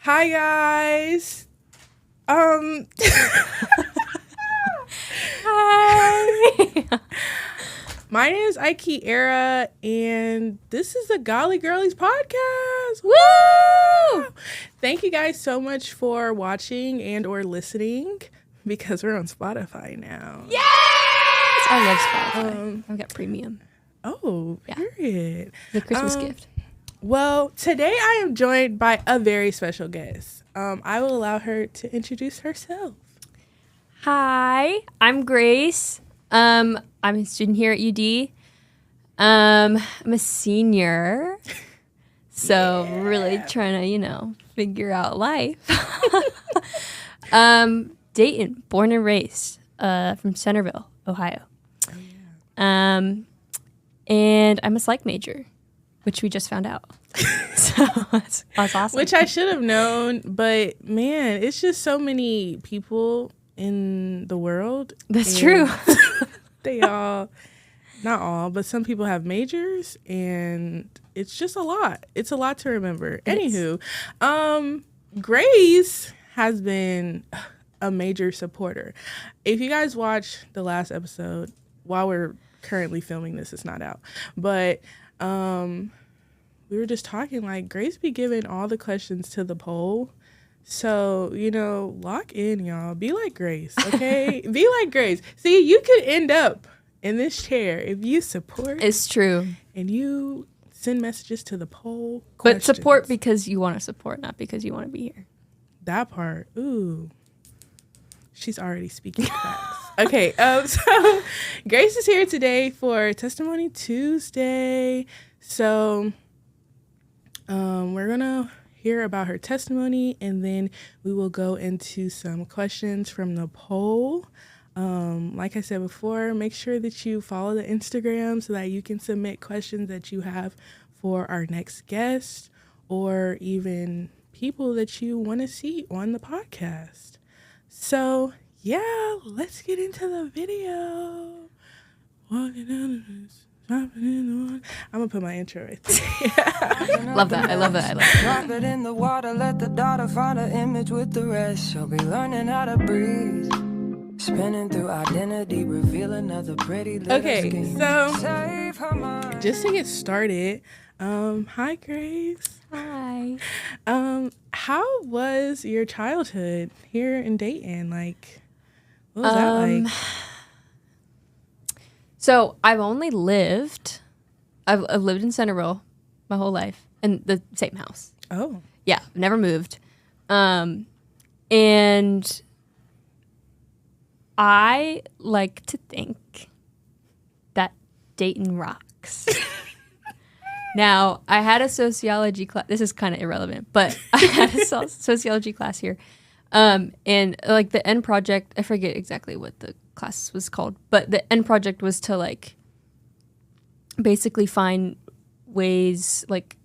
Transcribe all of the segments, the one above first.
Hi guys. Hi. My name is Ike Era, and this is the Girlies podcast. Woo! Thank you guys so much for watching and or listening, because we're on Spotify now. Yes! I love Spotify. I've got premium. Oh, period. The Christmas gift. Well, today I am joined by a very special guest. I will allow her to introduce herself. Hi, I'm Grace. I'm a student here at UD. I'm a senior. So really trying to, figure out life. Dayton, born and raised, from Centerville, Ohio. Oh, yeah. And I'm a psych major, which we just found out. So that's awesome. Which I should have known, but man, it's just so many people in the world. That's true. They all, not all, but some people have majors, and it's just a lot. It's a lot to remember. Anywho, Grace has been a major supporter. If you guys watch the last episode, while we're currently filming this, it's not out, but we were just talking, like, Grace be giving all the questions to the poll. So, lock in, y'all. Be like Grace, okay? Be like Grace. See, you could end up in this chair if you support. It's true. And you send messages to the poll. But support because you want to support, not because you want to be here. That part. Ooh. She's already speaking facts. Okay, so Grace is here today for Testimony Tuesday. So we're going to hear about her testimony, and then we will go into some questions from the poll. Like I said before, make sure that you follow the Instagram so that you can submit questions that you have for our next guest, or even people that you want to see on the podcast. So, yeah, let's get into the video. Walking down the I'm gonna put my intro right there. Love that. I love that. Drop it in the water, let the daughter find an image with the rest. She'll be learning how to breathe. Spinning through identity, reveal another pretty little scheme. So just to get started, hi Grace. Hi. How was your childhood here in Dayton? Like, what was that like? So I've lived in Centerville my whole life, in the same house. Oh. Yeah, never moved. And I like to think that Dayton rocks. Now, I had a sociology class. This is kind of irrelevant, but I had a sociology class here. And like the end project, I forget exactly what the class was called, but the end project was to like basically find ways, like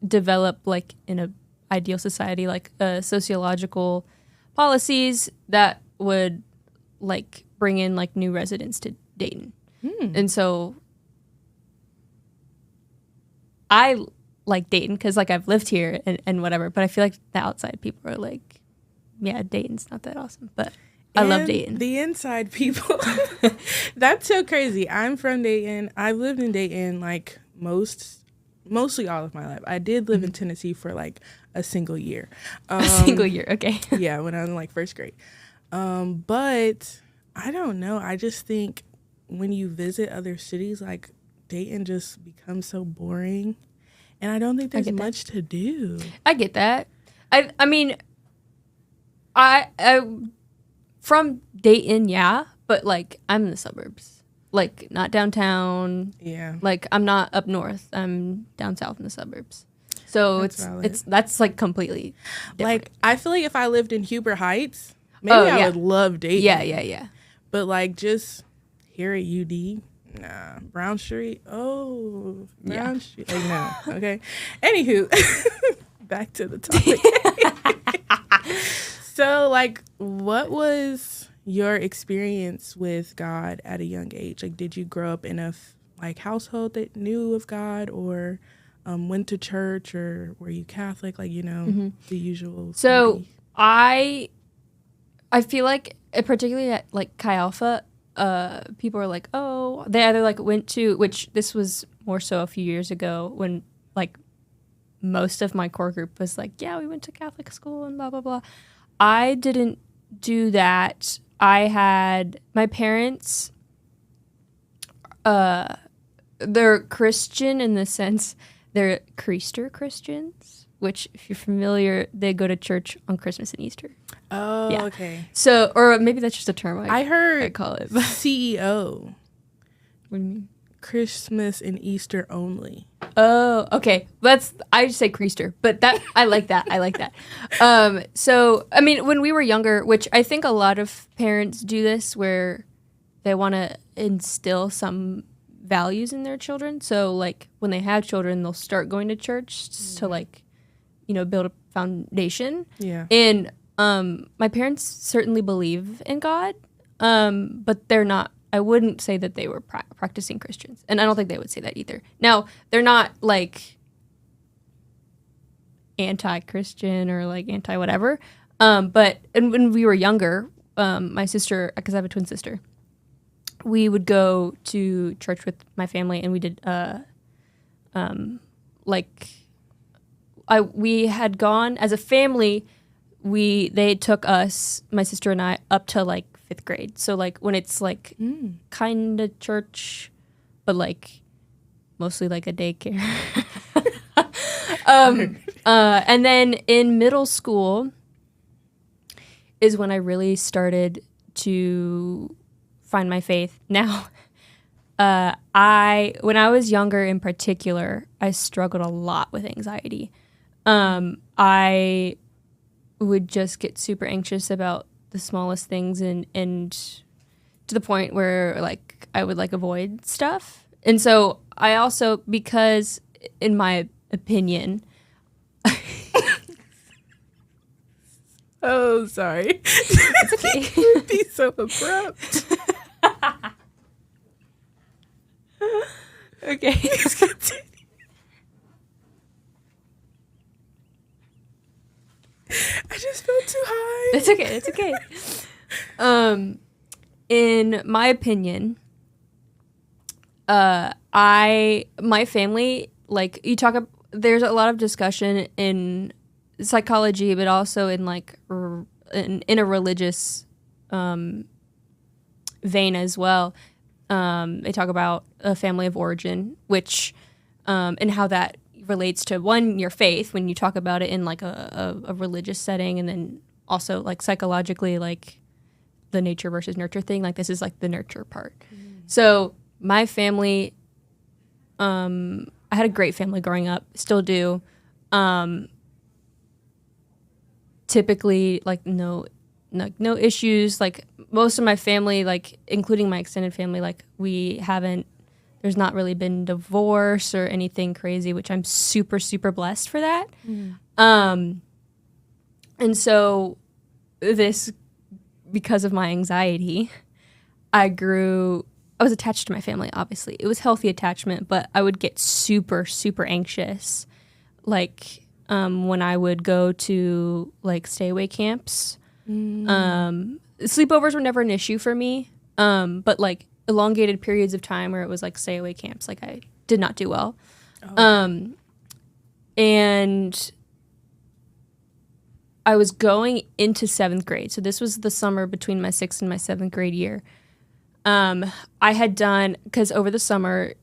develop like in a ideal society, like sociological policies that would like bring in like new residents to Dayton. And so I like Dayton because like I've lived here and whatever, but I feel like the outside people are like, yeah, Dayton's not that awesome, but I love Dayton. The inside people. That's so crazy. I'm from Dayton. I've lived in Dayton like mostly all of my life. I did live in Tennessee for like a single year. A single year, okay. Yeah, when I was in like first grade. But I don't know. I just think when you visit other cities, like Dayton just becomes so boring. And I don't think there's much to do. I get that. I mean, I from Dayton, yeah, but like I'm in the suburbs, like not downtown. Yeah, like I'm not up north. I'm down south in the suburbs. So that's like completely different. Like I feel like if I lived in Huber Heights, maybe I would love Dayton. Yeah. But like just here at UD, nah. Brown Street, Brown Street, like no. Okay. Anywho, back to the topic. So, like, what was your experience with God at a young age? Like, did you grow up in a household that knew of God, or went to church, or were you Catholic? Like, the usual. So duty. I feel like, particularly at like Chi Alpha, people are like, oh, they either like went to, which this was more so a few years ago when like most of my core group was like, yeah, we went to Catholic school and blah, blah, blah. I didn't do that. I had my parents, they're Christian in the sense they're Creaster Christians, which if you're familiar, they go to church on Christmas and Easter. Oh, Yeah. okay. So, or maybe that's just a term I heard I call it. CEO. What do you mean? Christmas and Easter only. Oh, okay. I just say Creaster, but that I like that. I like that. So I mean, when we were younger, which I think a lot of parents do this, where they want to instill some values in their children. So like when they have children, they'll start going to church to like, build a foundation. Yeah. And my parents certainly believe in God, but they're not. I wouldn't say that they were practicing Christians, and I don't think they would say that either. Now, they're not like anti-Christian or like anti-whatever, but when we were younger, my sister, because I have a twin sister, we would go to church with my family, and we did we had gone as a family. They took us, my sister and I, up to like 5th grade. So like when it's like kind of church, but like mostly like a daycare. And then in middle school is when I really started to find my faith. Now, when I was younger in particular, I struggled a lot with anxiety. I would just get super anxious about the smallest things, and to the point where like I would like avoid stuff. And so I also, because in my opinion, Oh, sorry. it's okay. You would be so abrupt. Okay. I just felt too high. It's okay. It's okay. In my opinion, my family, like you talk, there's a lot of discussion in psychology, but also in like in a religious vein as well. They talk about a family of origin, which and how that relates to your faith when you talk about it in like a religious setting, and then also like psychologically, like the nature versus nurture thing. Like this is like the nurture part. So my family, I had a great family growing up, still do. Typically like no issues. Like most of my family, like including my extended family, like there's not really been divorce or anything crazy, which I'm super, super blessed for that. And so because of my anxiety, I was attached to my family, obviously. It was healthy attachment, but I would get super, super anxious. Like when I would go to like stay away camps. Sleepovers were never an issue for me, but like elongated periods of time where it was like stay away camps, like I did not do well. And I was going into 7th grade. So this was the summer between my 6th and my 7th grade year. I had done, because over the summer,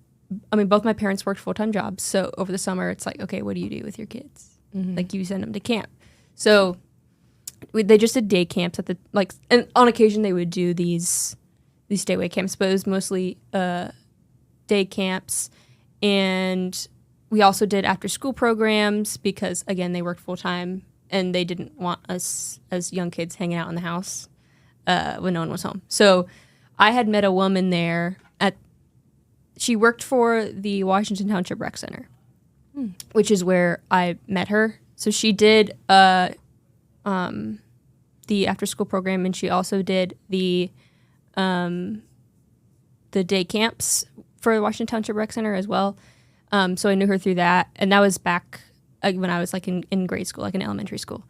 I mean, both my parents worked full-time jobs. So over the summer, it's like, okay, what do you do with your kids? Like you send them to camp. So they just did day camps and on occasion they would do these stay away camps, but it was mostly day camps. And we also did after school programs because, again, they worked full time and they didn't want us as young kids hanging out in the house when no one was home. So I had met a woman there she worked for the Washington Township Rec Center, which is where I met her. So she did the after school program, and she also did the day camps for the Washington Township Rec Center as well. So I knew her through that. And that was back when I was like in grade school, like in elementary school.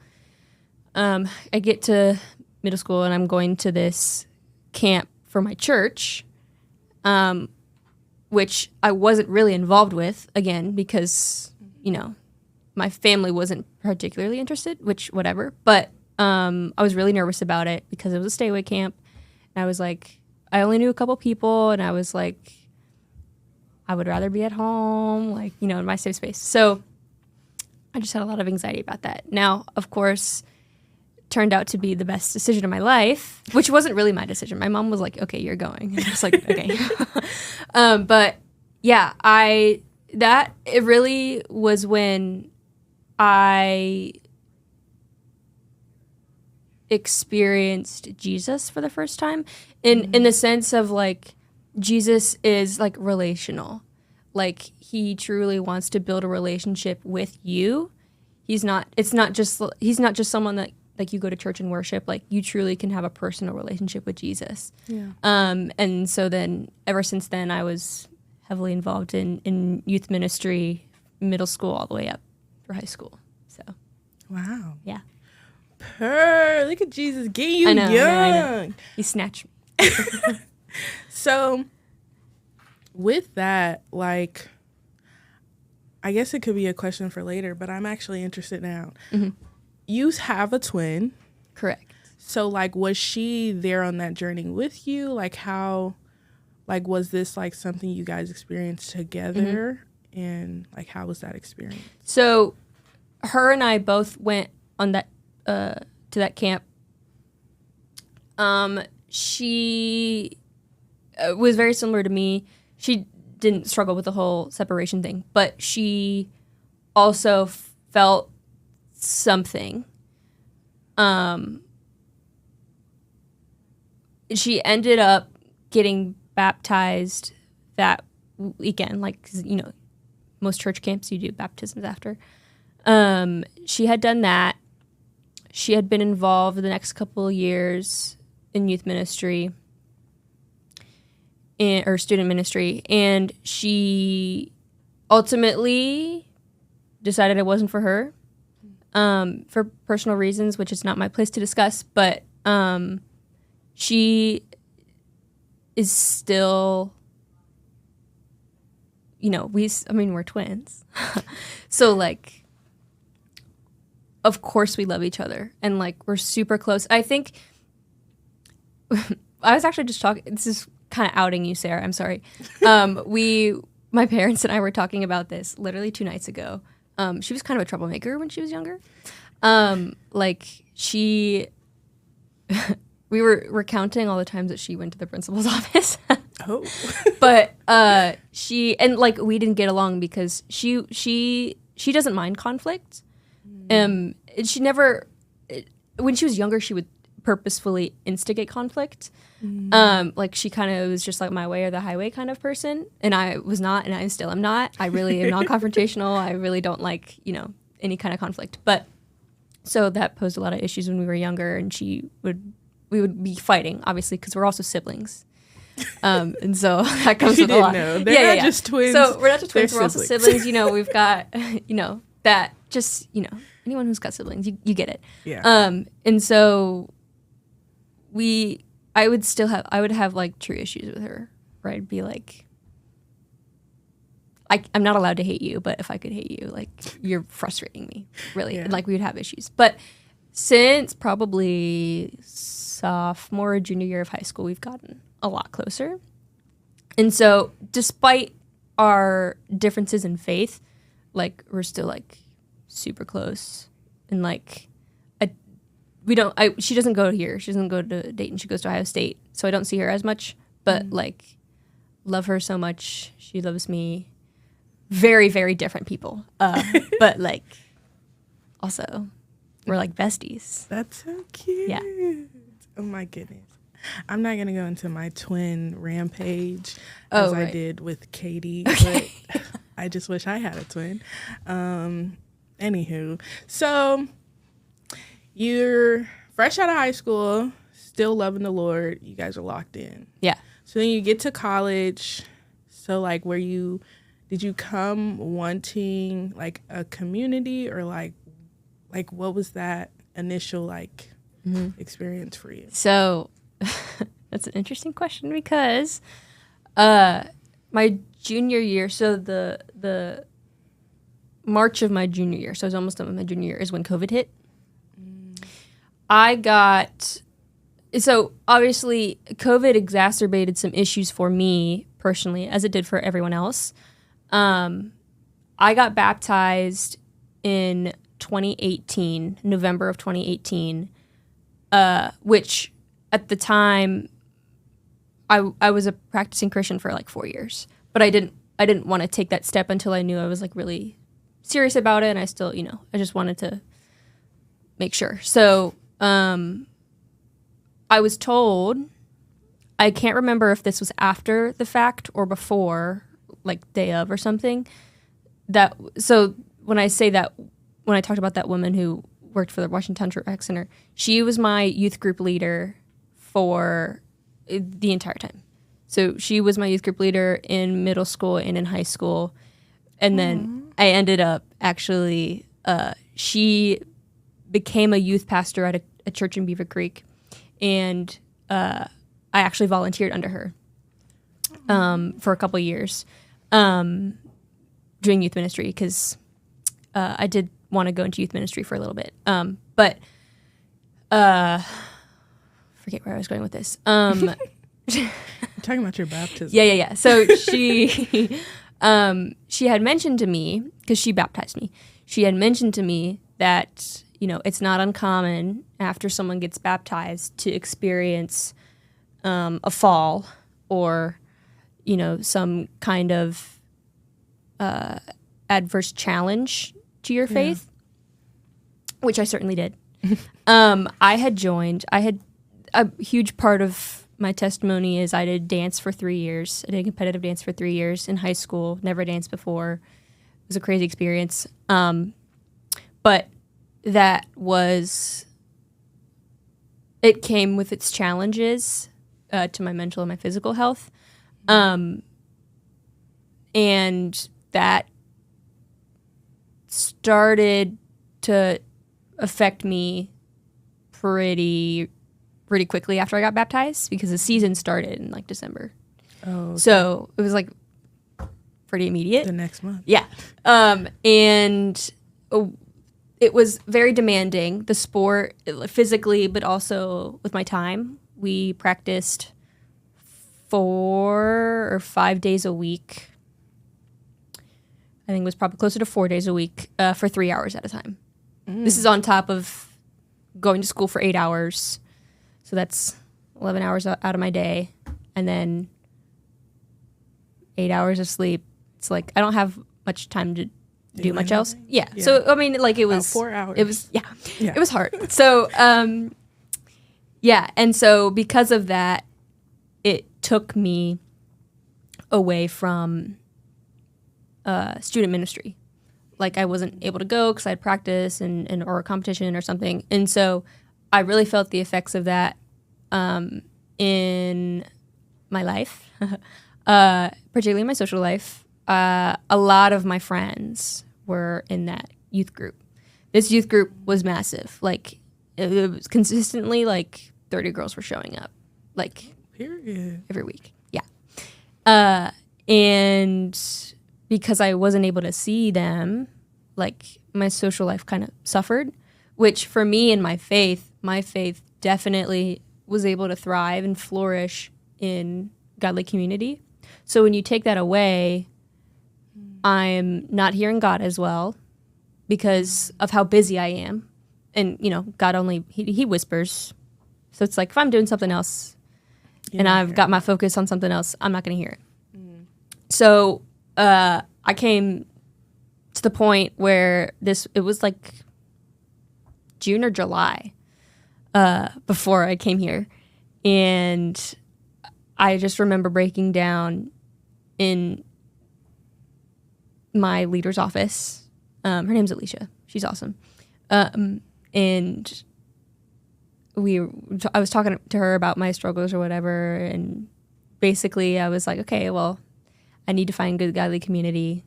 I get to middle school and I'm going to this camp for my church, which I wasn't really involved with, again, because, you know, my family wasn't particularly interested, which whatever. But I was really nervous about it because it was a stay-away camp. And I was like, I only knew a couple people, and I was like, I would rather be at home, like, you know, in my safe space. So I just had a lot of anxiety about that. Now, of course, turned out to be the best decision of my life, which wasn't really my decision. My mom was like, okay, you're going. And I was like, okay. But yeah, it really was when I experienced Jesus for the first time in the sense of like, Jesus is like relational. Like he truly wants to build a relationship with you. He's not just someone that like you go to church and worship. Like you truly can have a personal relationship with Jesus. Yeah. And so then ever since then I was heavily involved in youth ministry, middle school all the way up through high school. So Wow. yeah. Look at Jesus getting you I know. young. He snatched me. So with that, like, I guess it could be a question for later, but I'm actually interested now. Mm-hmm. You have a twin. Correct. So, like, was she there on that journey with you? Like, how, like, was this, like, something you guys experienced together? Mm-hmm. And, like, how was that experience? So, her and I both went on that, to that camp. She was very similar to me. She didn't struggle with the whole separation thing, but she also felt something. She ended up getting baptized that weekend, like, 'cause, you know, most church camps you do baptisms after. She had done that. She had been involved the next couple of years in youth ministry or student ministry, and she ultimately decided it wasn't for her for personal reasons, which is not my place to discuss, but she is still, you know, we're twins. So, like, of course we love each other, and, like, we're super close. I think I was actually just talking, this is kind of outing you, Sarah, I'm sorry. My parents and I were talking about this literally 2 nights ago. She was kind of a troublemaker when she was younger. We were recounting all the times that she went to the principal's office. Oh. But we didn't get along because she doesn't mind conflict. She never, when she was younger, she would purposefully instigate conflict. She kind of was just like my way or the highway kind of person, and I was not, and I still am not. I really am non-confrontational. I really don't like, you know, any kind of conflict. But so that posed a lot of issues when we were younger, and we would be fighting, obviously, because we're also siblings. And so that comes with a lot. Know. They're not just twins. So we're not just twins. They're We're also siblings. You know, we've got, you know, that just, you know, anyone who's got siblings, you get it. Yeah. And so I would have like true issues with her, where I'd be like, I'm not allowed to hate you, but if I could hate you, like, you're frustrating me, really. Yeah. And, like, we would have issues. But since probably sophomore or junior year of high school, we've gotten a lot closer. And so despite our differences in faith, like, we're still, like, super close. And, like, she doesn't go here. She doesn't go to Dayton. She goes to Ohio State. So I don't see her as much. But, like, love her so much. She loves me. Very, very different people. But, like, also, we're, like, besties. That's so cute. Yeah. Oh, my goodness. I'm not going to go into my twin rampage I did with Katie. Okay. But I just wish I had a twin. Anywho. So, you're fresh out of high school, still loving the Lord. You guys are locked in. Yeah. So then you get to college. So, like, were you did you come wanting like a community, or like what was that initial like experience for you? So that's an interesting question because my junior year, so the March of my junior year, so I was almost done with my junior year, is when COVID hit. So obviously COVID exacerbated some issues for me personally, as it did for everyone else. I got baptized in 2018, November of 2018, which at the time I was a practicing Christian for like 4 years, but I didn't want to take that step until I knew I was like really serious about it, and I still, I just wanted to make sure. So I was told, I can't remember if this was after the fact or before, like day of or something. So when I say that, when I talked about that woman who worked for the Washington Township Rec Center, she was my youth group leader for the entire time. So she was my youth group leader in middle school and in high school. And then I ended up actually, she became a youth pastor at a church in Beaver Creek. And I actually volunteered under her for a couple years doing youth ministry because I did want to go into youth ministry for a little bit. But forget where I was going with this. You're talking about your baptism. Yeah. So she had mentioned to me, because she baptized me, she had mentioned to me that, it's not uncommon after someone gets baptized to experience a fall or, some kind of adverse challenge to your faith, which I certainly did. I had a huge part of my testimony is I did dance for 3 years. I did competitive dance for 3 years in high school. Never danced before. It was a crazy experience. But it came with its challenges to my mental and my physical health. And that started to affect me pretty quickly after I got baptized, because the season started in like December. Oh, okay. So it was like pretty immediate. The next month. Yeah. And it was very demanding, the sport, physically, but also with my time. We practiced 4 or 5 days a week. I think it was probably closer to 4 days a week for 3 hours at a time. This is on top of going to school for 8 hours. So that's 11 hours out of my day. And then 8 hours of sleep. It's like I don't have much time to do much else. Yeah. So, I mean, like it was... About 4 hours. It was, yeah. It was hard. So, yeah. And so because of that, it took me away from student ministry. Like I wasn't able to go because I had practice and or a competition or something. And so I really felt the effects of that in my life, particularly in my social life. A lot of my friends were in that youth group. This youth group was massive. Like it was consistently like 30 girls were showing up, like Period. every week. Yeah. And because I wasn't able to see them, like my social life kind of suffered, which for me and my faith definitely was able to thrive and flourish in godly community. So when you take that away, I'm not hearing God as well because of how busy I am. And, God only, he whispers. So it's like if I'm doing something else and I've got my focus on something else, I'm not going to hear it. So I came to the point where it was like June or July before I came here. And I just remember breaking down in my leader's office. Her name's Alicia. She's awesome. And I was talking to her about my struggles or whatever. And basically I was like, okay, well, I need to find good godly community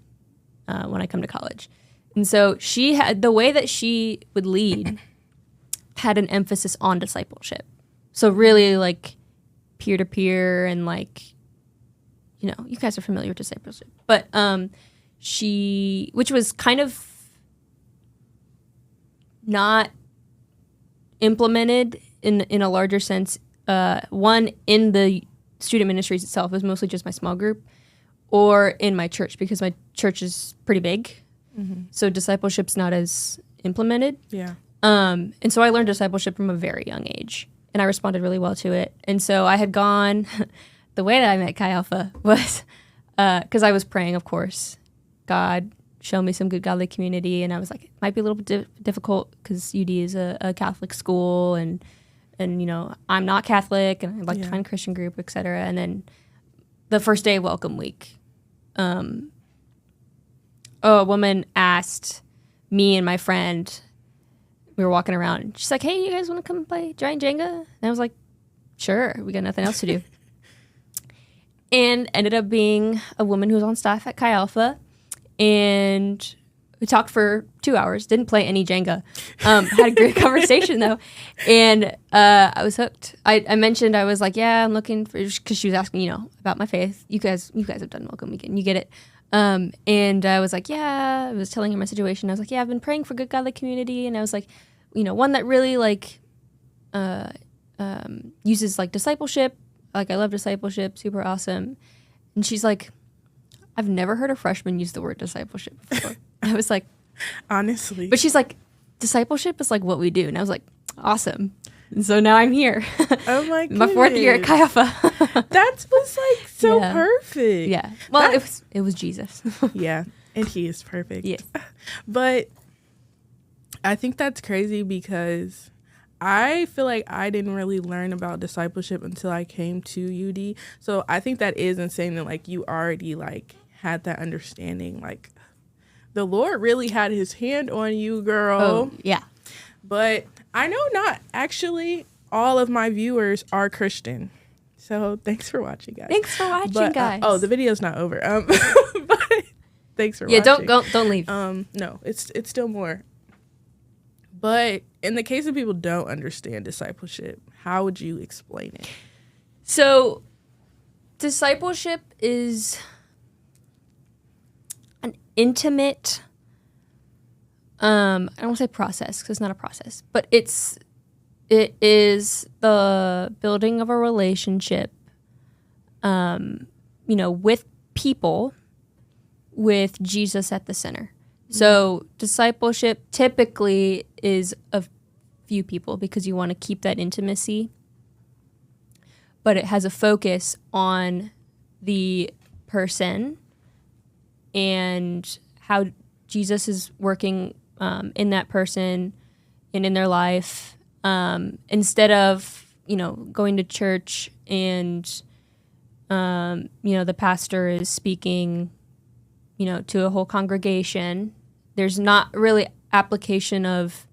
when I come to college. And so she had, the way that she would lead had an emphasis on discipleship. So really like peer-to-peer and like, you know, you guys are familiar with discipleship. But which was kind of not implemented in a larger sense. One, in the student ministries itself, it was mostly just my small group, or in my church, because my church is pretty big. Mm-hmm. So discipleship's not as implemented. Yeah. And so I learned discipleship from a very young age, and I responded really well to it. And so I had gone, the way that I met Chi Alpha was because I was praying, of course, God, show me some good godly community. And I was like, it might be a little bit difficult because UD is a Catholic school, and you know, I'm not Catholic, and I'd like to find a Christian group, et cetera. And then the first day of welcome week, a woman asked me and my friend, we were walking around, and she's like, hey, you guys want to come play Giant Jenga? And I was like, sure, we got nothing else to do. And ended up being a woman who was on staff at Chi Alpha, and we talked for 2 hours, didn't play any Jenga. Had a great conversation, though. And I was hooked. I mentioned, I was like, yeah, I'm looking for, because she was asking, you know, about my faith. You guys have done Welcome Weekend. You get it. And I was like, yeah, I was telling her my situation. I was like, yeah, I've been praying for good godly community. And I was like, you know, one that really like uses like discipleship. Like, I love discipleship, super awesome. And she's like, I've never heard a freshman use the word discipleship before. I was like, honestly. But she's like, discipleship is like what we do. And I was like, awesome. And so now I'm here. Oh my goodness. My 4th year at Chi Alpha. That was like so perfect. Yeah. Well, it was Jesus. Yeah. And he is perfect. Yes. But I think that's crazy because I feel like I didn't really learn about discipleship until I came to UD. So I think that is insane that like you already like had that understanding. Like the Lord really had his hand on you, girl. Oh, yeah. But I know not actually all of my viewers are Christian. So thanks for watching, guys. Thanks for watching, guys. Oh, the video's not over. But thanks for watching. Yeah, don't leave. No, it's still more. But in the case of people don't understand discipleship, how would you explain it? So, discipleship is an intimate, I don't want to say process because it's not a process, but it is the building of a relationship, you know, with people, with Jesus at the center. So discipleship typically is a few people because you want to keep that intimacy, but it has a focus on the person and how Jesus is working in that person and in their life, instead of, you know, going to church and, you know, the pastor is speaking, you know, to a whole congregation. There's not really application of,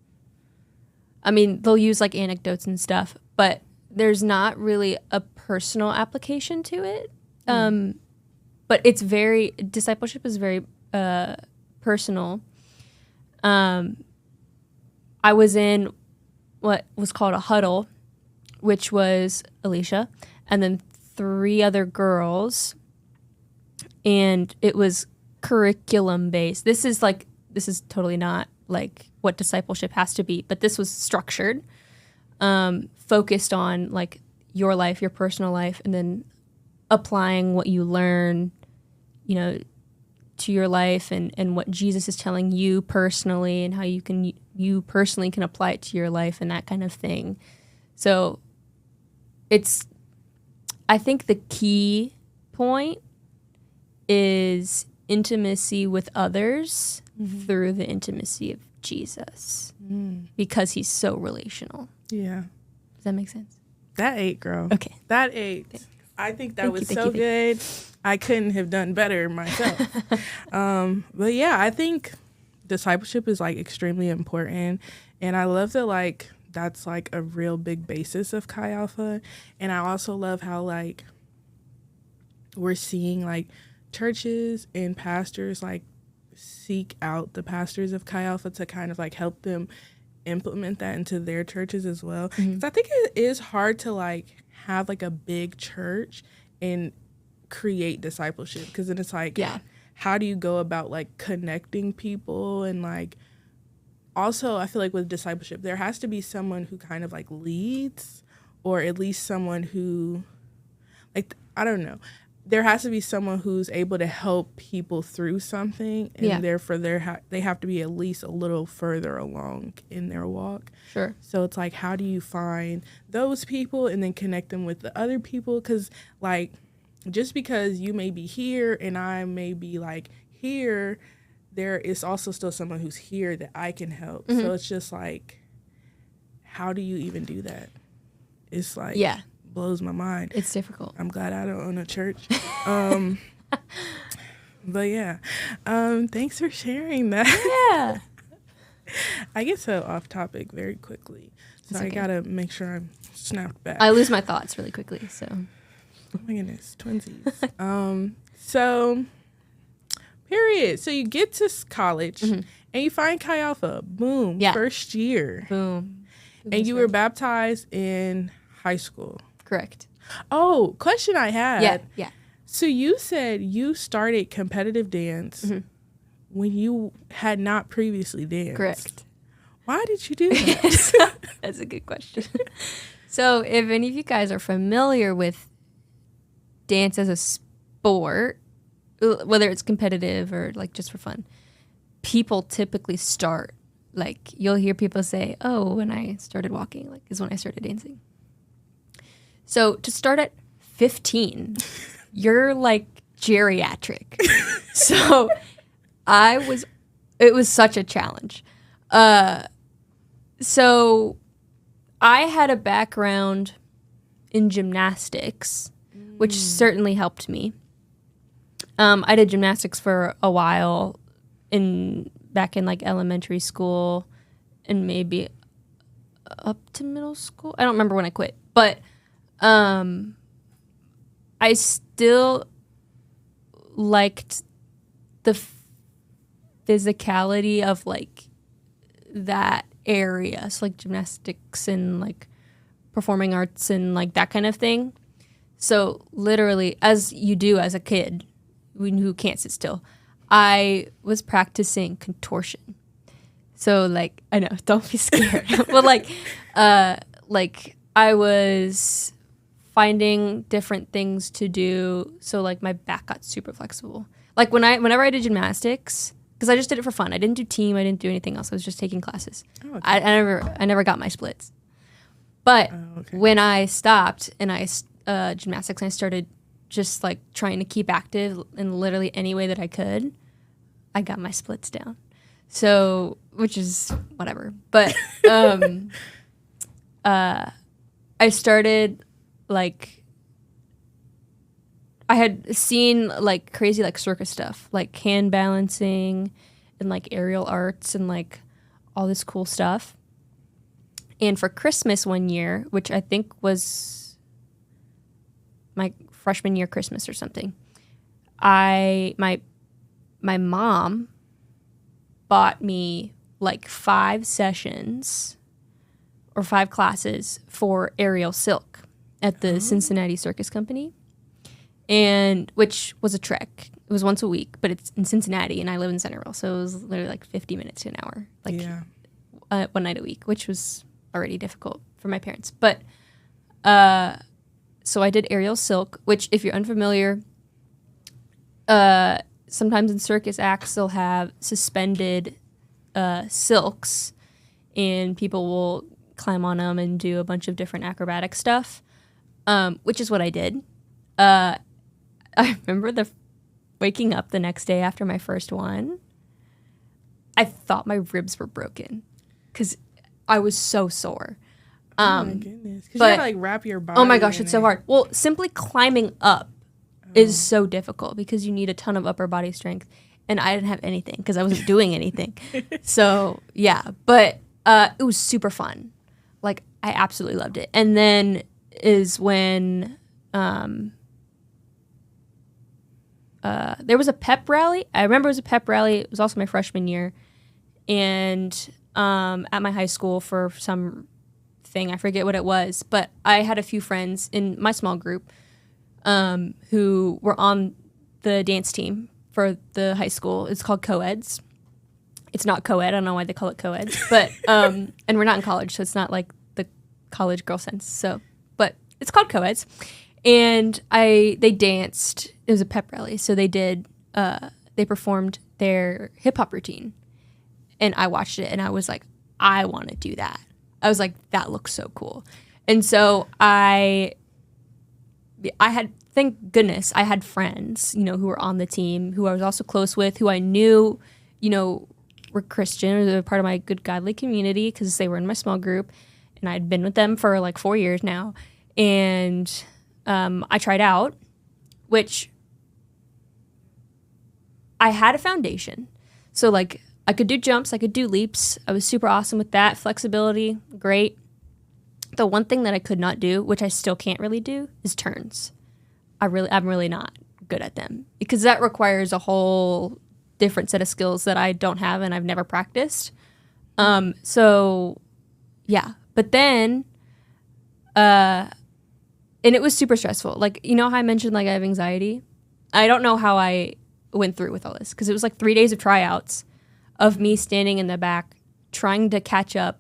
I mean, they'll use like anecdotes and stuff, but there's not really a personal application to it. But it's discipleship is very personal. I was in what was called a huddle, which was Alicia and then 3 other girls, and it was curriculum based. This is totally not like what discipleship has to be, but this was structured, focused on like your life, your personal life, and then applying what you learn, you know, to your life and what Jesus is telling you personally and how you personally can apply it to your life and that kind of thing. So I think the key point is intimacy with others through the intimacy of Jesus, because he's so relational. Yeah. Does that make sense? That ate, girl. Okay. That ate. Thanks. I think that was so good. I couldn't have done better myself. But yeah, I think discipleship is like extremely important. And I love that like that's like a real big basis of Chi Alpha. And I also love how like we're seeing like churches and pastors like seek out the pastors of Chi Alpha to kind of like help them implement that into their churches as well. 'Cause I think it is hard to like have like a big church and create discipleship, because then it's like, how do you go about like connecting people? And like also I feel like with discipleship there has to be someone who kind of like leads, or at least someone who like, I don't know, there has to be someone who's able to help people through something, and therefore they have to be at least a little further along in their walk. Sure. So it's like, how do you find those people and then connect them with the other people? Because like, just because you may be here and I may be like here, there is also still someone who's here that I can help. So it's just like, how do you even do that? It's like, blows my mind. It's difficult. I'm glad I don't own a church. But yeah, thanks for sharing that. Yeah. I get so off topic very quickly, so I gotta make sure I'm snapped back. I lose my thoughts really quickly, so. Oh my goodness, twinsies. So, period. So you get to college and you find Chi Alpha. Boom. Yeah. First year. Boom. And you were baptized in high school. Correct. Oh, question I had. Yeah. So you said you started competitive dance when you had not previously danced. Correct. Why did you do that? That's a good question. So if any of you guys are familiar with dance as a sport, whether it's competitive or like just for fun, people typically start, like you'll hear people say, oh, when I started walking, like is when I started dancing. So to start at 15, you're like geriatric. So it was such a challenge. So I had a background in gymnastics, which certainly helped me. I did gymnastics for a while back in like elementary school and maybe up to middle school. I don't remember when I quit, but I still liked the physicality of like that area. So like gymnastics and like performing arts and like that kind of thing. So literally, as you do as a kid who can't sit still, I was practicing contortion. So like, I know, don't be scared. But like I was finding different things to do. So like my back got super flexible. Like whenever I did gymnastics, because I just did it for fun. I didn't do team. I didn't do anything else. I was just taking classes. Oh, okay. I never got my splits. But when I stopped and gymnastics, and I started just like trying to keep active in literally any way that I could, I got my splits down. So, which is whatever. But I started like, I had seen like crazy like circus stuff, like hand balancing and like aerial arts and like all this cool stuff. And for Christmas one year, which I think was my freshman year Christmas or something, my mom bought me like 5 sessions or 5 classes for aerial silk at the Cincinnati Circus Company, and which was a trek. It was once a week, but it's in Cincinnati, and I live in Centerville, so it was literally like 50 minutes to an hour, like one night a week, which was already difficult for my parents. But so I did aerial silk, which, if you're unfamiliar, sometimes in circus acts they'll have suspended silks, and people will climb on them and do a bunch of different acrobatic stuff, which is what I did. I remember waking up the next day after my first one. I thought my ribs were broken because I was so sore. Oh my goodness. Because you had to like wrap your body. Oh my gosh, it's so hard. Well, simply climbing up is so difficult because you need a ton of upper body strength. And I didn't have anything because I wasn't doing anything. So, yeah. But it was super fun. Like, I absolutely loved it. And then is when there was a pep rally. I remember it was a pep rally. It was also my freshman year. And at my high school for some thing, I forget what it was, but I had a few friends in my small group who were on the dance team for the high school. It's called co-eds. It's not co-ed. I don't know why they call it co-eds, but and we're not in college, so it's not like the college girl sense. So, but it's called co-eds. And they danced. It was a pep rally, so they performed their hip hop routine, and I watched it, and I was like, I want to do that. I was like, that looks so cool. And so I had, thank goodness, I had friends, who were on the team, who I was also close with, who I knew, were Christian, or they were part of my good godly community because they were in my small group, and I'd been with them for like 4 years now. And I tried out, which I had a foundation. So like I could do jumps, I could do leaps. I was super awesome with that. Flexibility, great. The one thing that I could not do, which I still can't really do, is turns. I'm really not good at them because that requires a whole different set of skills that I don't have and I've never practiced. So yeah, but then, and it was super stressful. Like, how I mentioned, like I have anxiety. I don't know how I went through with all this because it was like 3 days of tryouts of me standing in the back trying to catch up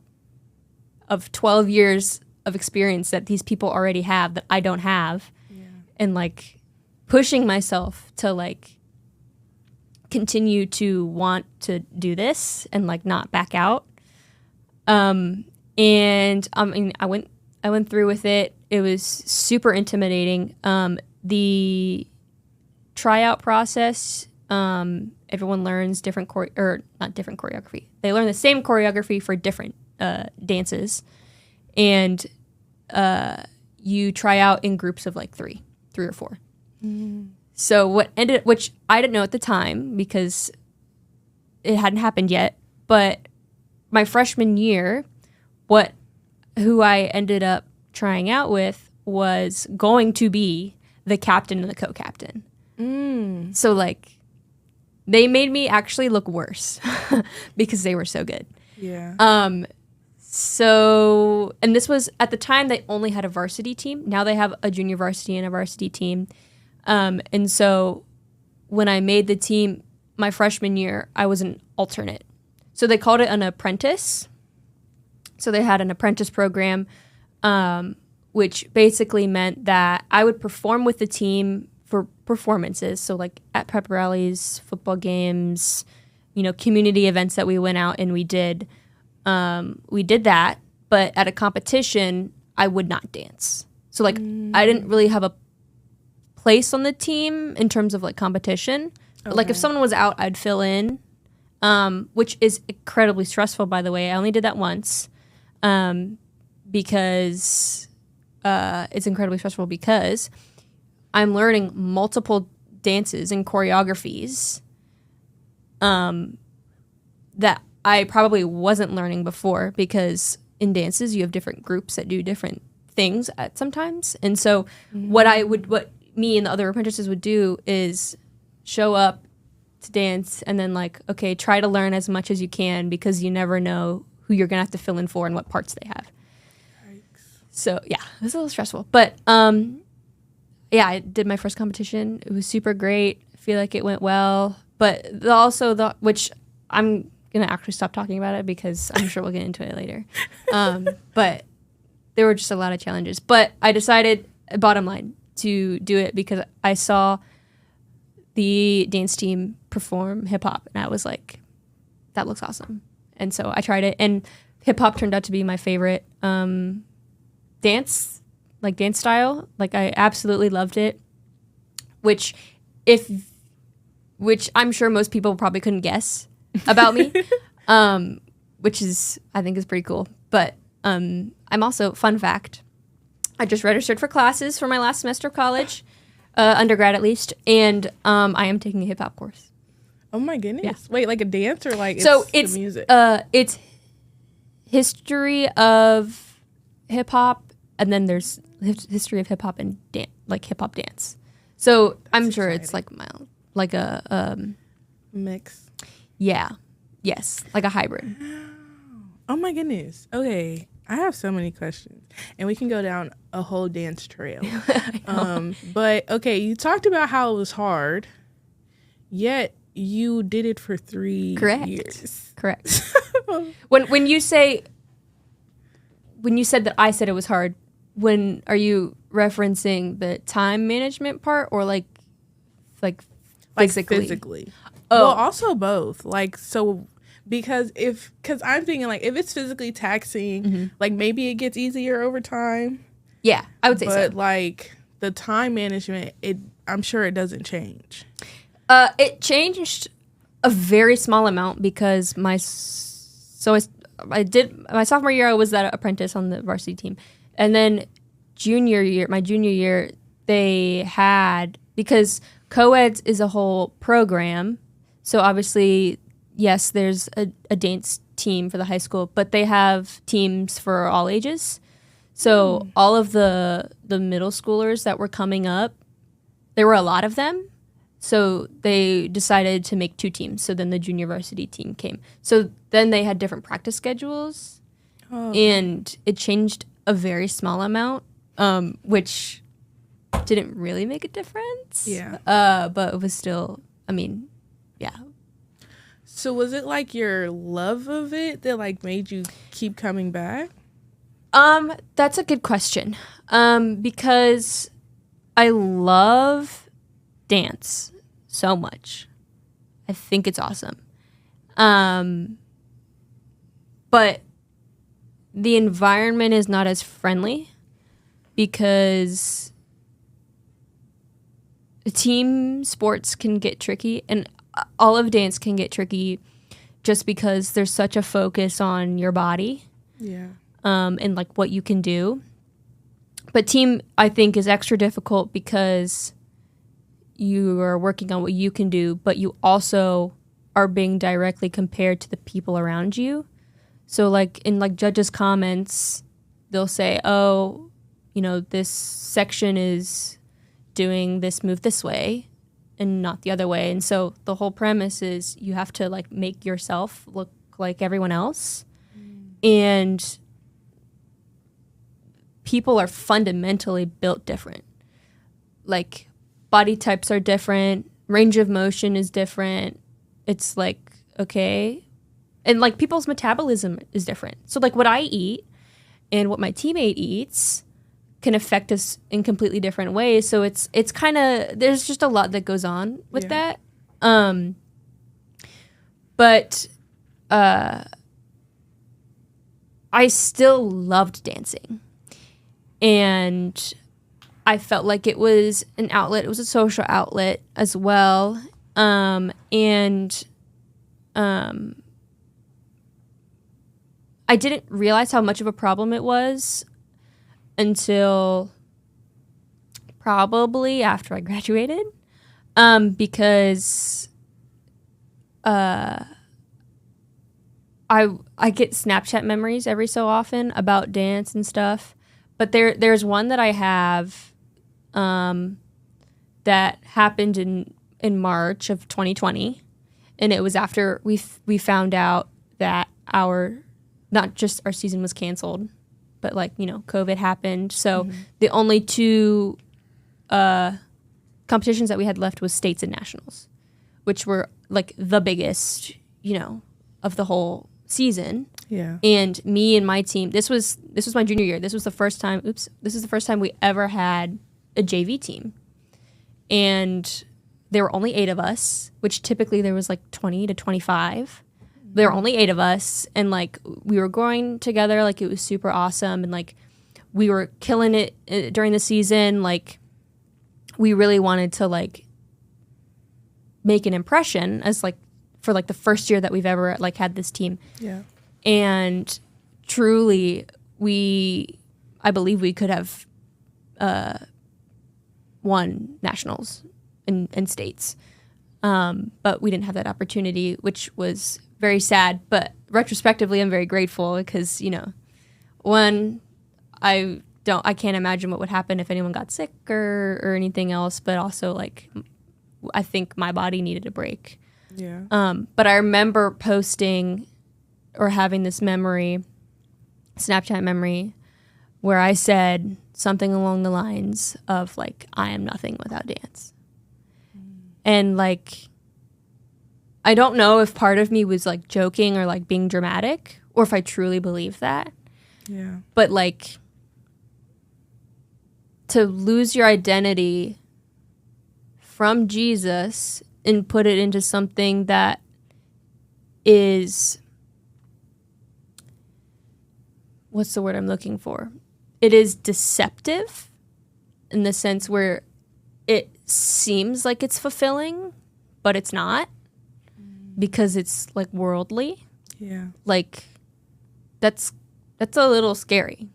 of 12 years of experience that these people already have that I don't have. Yeah. And like pushing myself to like continue to want to do this and like not back out. And I mean, I went through with it. It was super intimidating. The tryout process, everyone learns not different choreography. They learn the same choreography for different dances, and you try out in groups of like three or four. Mm. So which I didn't know at the time because it hadn't happened yet, but my freshman year, who I ended up trying out with was going to be the captain and the co-captain. Mm. So like they made me actually look worse because they were so good. Yeah. So, and this was at the time they only had a varsity team. Now they have a junior varsity and a varsity team. And so when I made the team my freshman year, I was an alternate. So they called it an apprentice. So they had an apprentice program, which basically meant that I would perform with the team for performances. So like at pep rallies, football games, community events that we went out and we did that. But at a competition, I would not dance. So like I didn't really have a place on the team in terms of like competition. Okay. Like if someone was out, I'd fill in, which is incredibly stressful, by the way. I only did that once because it's incredibly stressful because I'm learning multiple dances and choreographies that I probably wasn't learning before because in dances you have different groups that do different things at sometimes. And so what me and the other apprentices would do is show up to dance and then like, okay, try to learn as much as you can because you never know who you're going to have to fill in for and what parts they have. Yikes. So yeah, it was a little stressful, but yeah, I did my first competition. It was super great. I feel like it went well, but which I'm going to actually stop talking about it because I'm sure we'll get into it later. But there were just a lot of challenges, but I decided, bottom line, to do it because I saw the dance team perform hip hop and I was like, that looks awesome. And so I tried it and hip hop turned out to be my favorite dance style. Like I absolutely loved it, which I'm sure most people probably couldn't guess about me, which I think is pretty cool. But I'm also, fun fact, I just registered for classes for my last semester of college, undergrad at least, and I am taking a hip hop course. Oh my goodness! Yeah. Wait, like a dance or like it's the music? It's history of hip hop, and then there's history of hip hop and hip hop dance. So I'm sure exciting. It's like like a Mix. yeah, yes, like a hybrid. Oh my goodness. Okay. I have so many questions, and we can go down a whole dance trail. But okay, you talked about how it was hard, yet you did it for 3 years. Correct. when you said that I said it was hard, when are you referencing the time management part or like physically? Oh. Well, also both. Like, so because I'm thinking like if it's physically taxing, like maybe it gets easier over time. Yeah, I would say so. But like the time management, I'm sure it doesn't change. It changed a very small amount because I did my sophomore year. I was that apprentice on the varsity team, and then my junior year, they had, because co-eds is a whole program. So obviously, yes, there's a dance team for the high school, but they have teams for all ages. So all of the middle schoolers that were coming up, there were a lot of them. So they decided to make 2 teams. So then the junior varsity team came. So then they had different practice schedules. Oh, okay. And it changed a very small amount, which didn't really make a difference. Yeah. But it was still, I mean, yeah. So was it like your love of it that like made you keep coming back? That's a good question. Because I love dance so much. I think it's awesome. But the environment is not as friendly because team sports can get tricky, and all of dance can get tricky just because there's such a focus on your body. Yeah. And like what you can do. But team, I think, is extra difficult because you are working on what you can do, but you also are being directly compared to the people around you. So like in like judges' comments, they'll say, oh, you know, this section is doing this move this way and not the other way. And so the whole premise is you have to like make yourself look like everyone else. And people are fundamentally built different. Like body types are different, range of motion is different. It's like, okay. And like people's metabolism is different. So like what I eat and what my teammate eats can affect us in completely different ways. So it's kind of, there's just a lot that goes on with that. But I still loved dancing. And I felt like it was an outlet. It was a social outlet as well. I didn't realize how much of a problem it was until probably after I graduated, because I get Snapchat memories every so often about dance and stuff. But there's one that I have that happened in March of 2020, and it was after we found out that not just our season was canceled, but like, you know, COVID happened. So the only 2 competitions that we had left was states and nationals, which were like the biggest, you know, of the whole season. Yeah. And me and my team, this was my junior year. This is the first time we ever had a JV team. And there were only 8 of us, which typically there was like 20 to 25. There were only 8 of us, and like we were growing together, like it was super awesome, and like we were killing it during the season. Like we really wanted to like make an impression as like for like the first year that we've ever like had this team. Yeah. And truly, I believe we could have won nationals and states. But we didn't have that opportunity, which was very sad. But retrospectively, I'm very grateful because, you know, one, I can't imagine what would happen if anyone got sick or anything else. But also, like, I think my body needed a break. Yeah. But I remember posting or having this memory, Snapchat memory, where I said something along the lines of like, I am nothing without dance. And like, I don't know if part of me was like joking or like being dramatic or if I truly believe that. Yeah. But like, to lose your identity from Jesus and put it into something that is, what's the word I'm looking for? It is deceptive in the sense where it seems like it's fulfilling, but it's not because it's like worldly. Yeah. Like that's a little scary.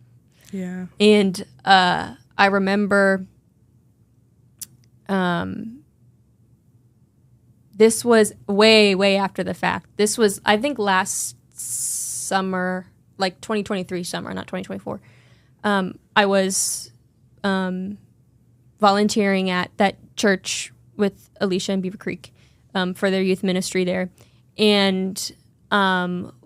Yeah. And I remember this was way after the fact. This was, I think, last summer, like 2023 summer, not 2024. I was volunteering at that church with Alicia in Beaver Creek for their youth ministry there. And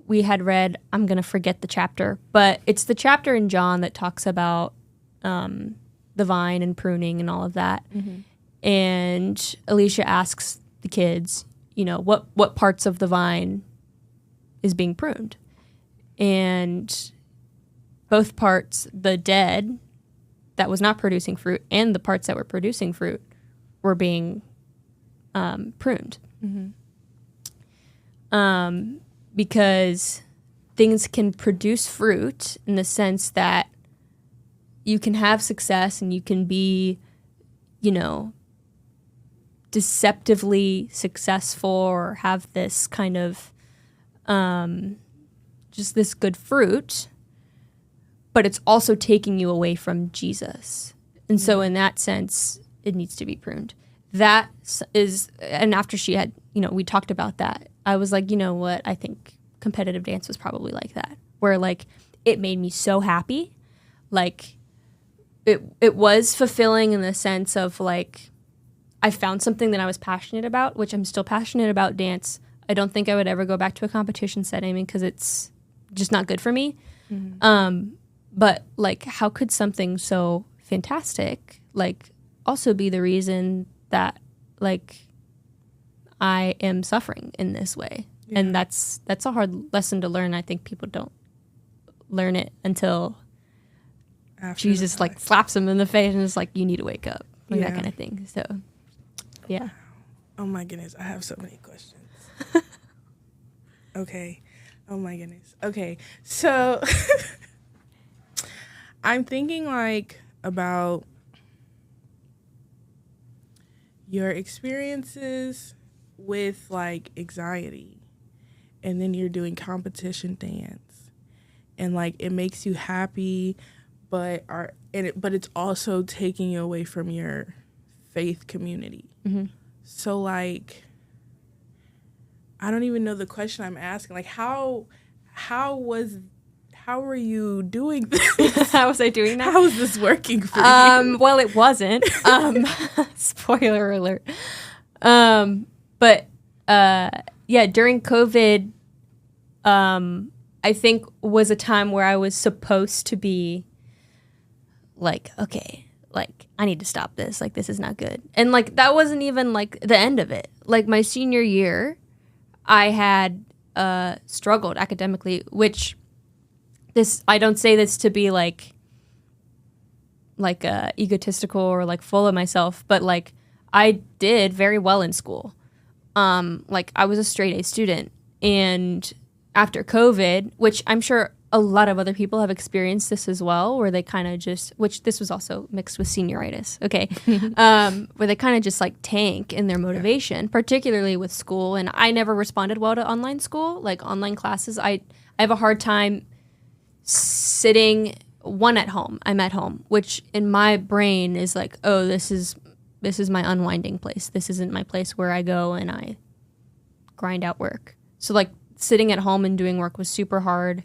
we had read, I'm going to forget the chapter, but it's the chapter in John that talks about the vine and pruning and all of that. Mm-hmm. And Alicia asks the kids, you know, what parts of the vine is being pruned? And both parts, the dead that was not producing fruit and the parts that were producing fruit were being pruned. Mm-hmm. Because things can produce fruit in the sense that you can have success and you can be, you know, deceptively successful or have this kind of just this good fruit, but it's also taking you away from Jesus. And so in that sense, it needs to be pruned. That is, and after she had, you know, we talked about that, I was like, you know what, I think competitive dance was probably like that, where like it made me so happy. Like it was fulfilling in the sense of like, I found something that I was passionate about, which I'm still passionate about dance. I don't think I would ever go back to a competition setting because it's just not good for me. Mm-hmm. But like, how could something so fantastic like also be the reason that like I am suffering in this way? Yeah. And that's a hard lesson to learn. I think people don't learn it until after Jesus like slaps them in the face and is like, you need to wake up, like that kind of thing. So yeah. Oh my goodness, I have so many questions. Okay. Oh my goodness. Okay. So I'm thinking like about your experiences with like anxiety, and then you're doing competition dance, and like it makes you happy, but it's also taking you away from your faith community. Mm-hmm. So like, I don't even know the question I'm asking. Like, how were you doing this? How was I doing that? How is this working for you? Well, it wasn't. Spoiler alert. But yeah, during COVID, I think was a time where I was supposed to be like, okay, like I need to stop this. Like, this is not good. And like, that wasn't even like the end of it. Like my senior year, I had struggled academically, which I don't say this to be like egotistical or like full of myself, but like I did very well in school. Like I was a straight A student, and after COVID, which I'm sure a lot of other people have experienced this as well, where they kind of just, which this was also mixed with senioritis, okay, where they kind of just like tank in their motivation, particularly with school. And I never responded well to online school, like online classes. I have a hard time sitting at home. I'm at home, which in my brain is like, oh, this is my unwinding place. This isn't my place where I go and I grind out work. So like sitting at home and doing work was super hard.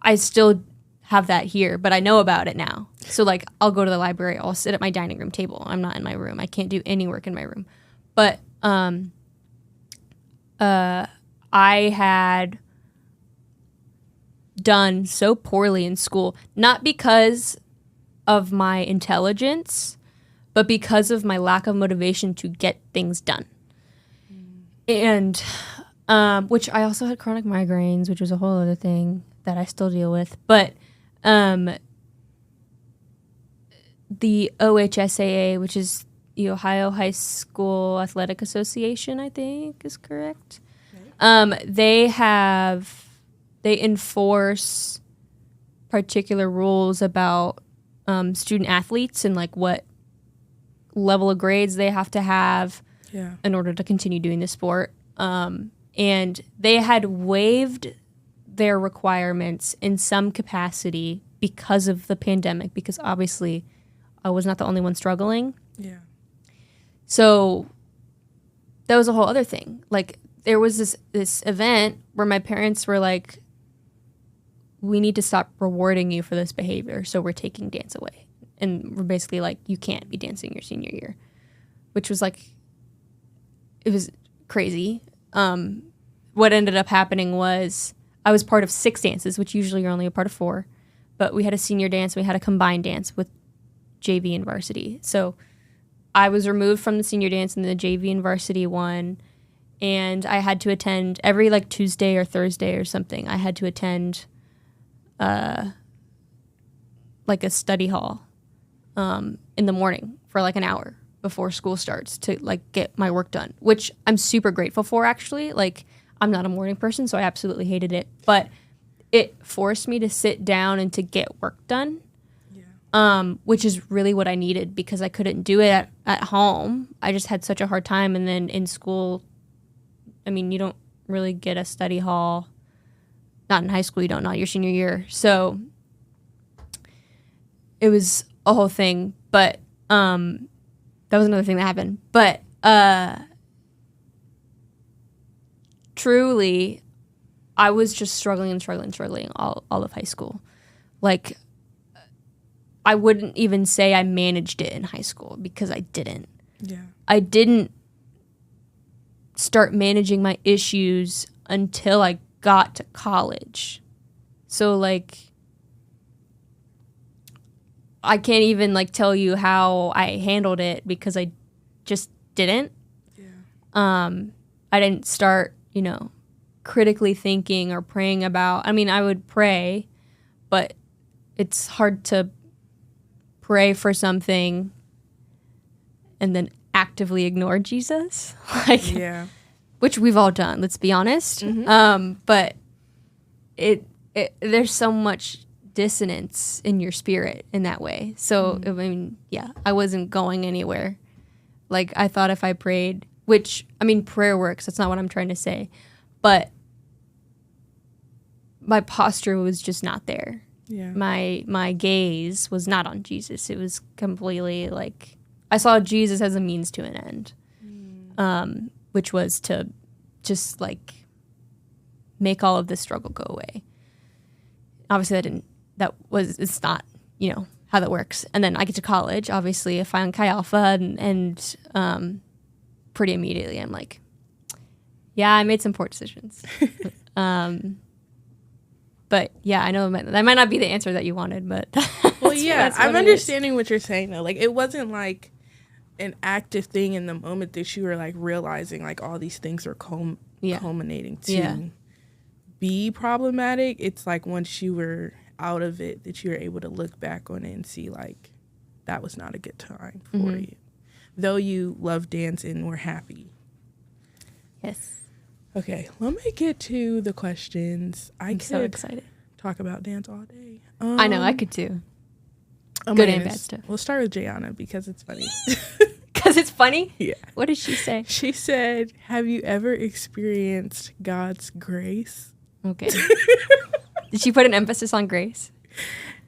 I still have that here, but I know about it now. So like I'll go to the library, I'll sit at my dining room table. I'm not in my room. I can't do any work in my room. But I had done so poorly in school, not because of my intelligence, but because of my lack of motivation to get things done. And which I also had chronic migraines, which was a whole other thing that I still deal with. But the OHSAA, which is the Ohio High School Athletic Association, I think is correct. They enforce particular rules about student athletes and like what level of grades they have to have in order to continue doing the sport. And they had waived their requirements in some capacity because of the pandemic, because obviously I was not the only one struggling. Yeah. So that was a whole other thing. Like there was this event where my parents were like, we need to stop rewarding you for this behavior, so we're taking dance away. And we're basically like, you can't be dancing your senior year, which was like, it was crazy. What ended up happening was I was part of 6 dances, which usually you're only a part of 4, but we had a senior dance, we had a combined dance with JV and varsity. So I was removed from the senior dance and the JV and varsity one, and I had to attend every like Tuesday or Thursday or something. I had to attend like a study hall in the morning for like an hour before school starts to like get my work done, which I'm super grateful for actually. Like I'm not a morning person, so I absolutely hated it, but it forced me to sit down and to get work done. Which is really what I needed because I couldn't do it at home. I just had such a hard time. And then in school, I mean, you don't really get a study hall. Not in high school, you don't, not your senior year. So it was a whole thing. But that was another thing that happened. But truly, I was just struggling all of high school. Like, I wouldn't even say I managed it in high school because I didn't. Yeah. I didn't start managing my issues until I got to college. So, like, I can't even, like, tell you how I handled it because I just didn't. Yeah. I didn't start, critically thinking or praying about. I mean, I would pray, but it's hard to pray for something and then actively ignore Jesus, which we've all done. Let's be honest. Mm-hmm. But it there's so much dissonance in your spirit in that way. So I mean, I wasn't going anywhere. Like I thought if I prayed, which I mean, prayer works. That's not what I'm trying to say, but my posture was just not there. Yeah. My gaze was not on Jesus. It was completely like I saw Jesus as a means to an end, which was to just like make all of this struggle go away. Obviously, it's not how that works. And then I get to college. Obviously, I find Chi Alpha, and pretty immediately I'm like, yeah, I made some poor decisions. But yeah, I know that might not be the answer that you wanted, but well, yeah, I'm understanding what you're saying though. Like it wasn't like an active thing in the moment that you were like realizing like all these things are culminating to be problematic. It's like once you were out of it that you were able to look back on it and see like that was not a good time for you. Though you love dance and were happy. Yes. Okay, let me get to the questions. I'm so excited. Talk about dance all day. I know, I could too. Good and bad stuff. We'll start with Jayana because it's funny. Because it's funny? Yeah. What did she say? She said, have you ever experienced God's grace? Okay. Did she put an emphasis on grace?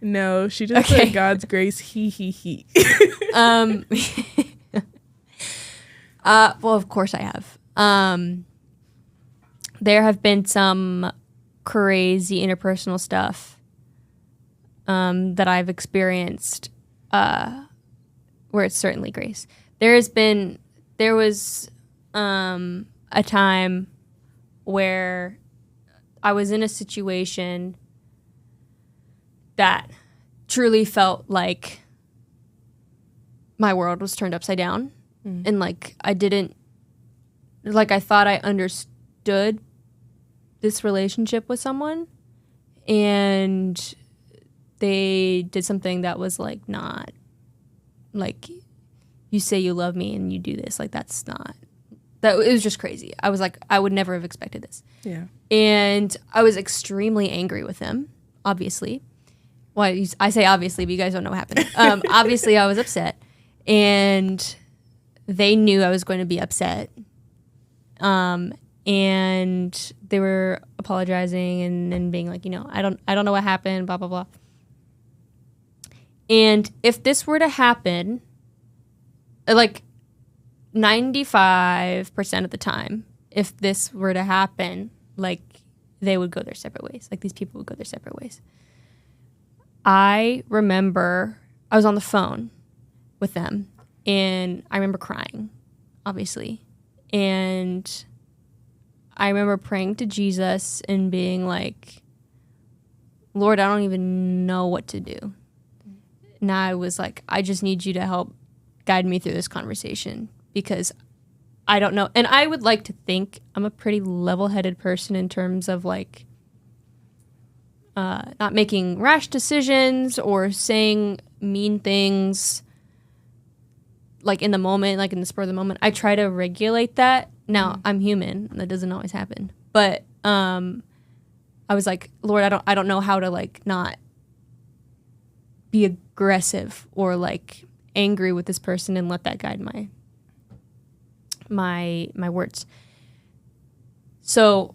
No, she just said God's grace, he. Well, of course I have. There have been some crazy interpersonal stuff that I've experienced where it's certainly grace. There was a time where I was in a situation that truly felt like my world was turned upside down. And like I thought I understood this relationship with someone, and they did something that was like not like, you say you love me and you do this, like that's not that. It was just crazy. I was like, I would never have expected this. Yeah. And I was extremely angry with him, obviously. Well, I say obviously, but you guys don't know what happened. Obviously, I was upset, and they knew I was going to be upset. And they were apologizing and being like, I don't know what happened, blah, blah, blah. And if this were to happen, like 95% of the time, if this were to happen, like they would go their separate ways. Like these people would go their separate ways. I remember I was on the phone with them, and I remember crying, obviously. And I remember praying to Jesus and being like, Lord, I don't even know what to do. And I was like, I just need you to help guide me through this conversation, because I don't know. And I would like to think I'm a pretty level-headed person in terms of like not making rash decisions or saying mean things like in the moment, like in the spur of the moment. I try to regulate that. Now, I'm human, and that doesn't always happen. But I was like, Lord, I don't know how to like not be aggressive or like angry with this person and let that guide my words. So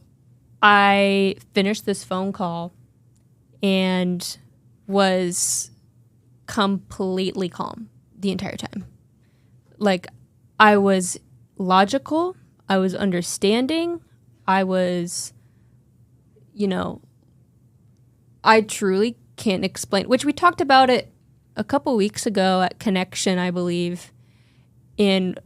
I finished this phone call and was completely calm the entire time. Like, I was logical, I was understanding, I was, I truly can't explain, which we talked about it a couple weeks ago at Connection, I believe, and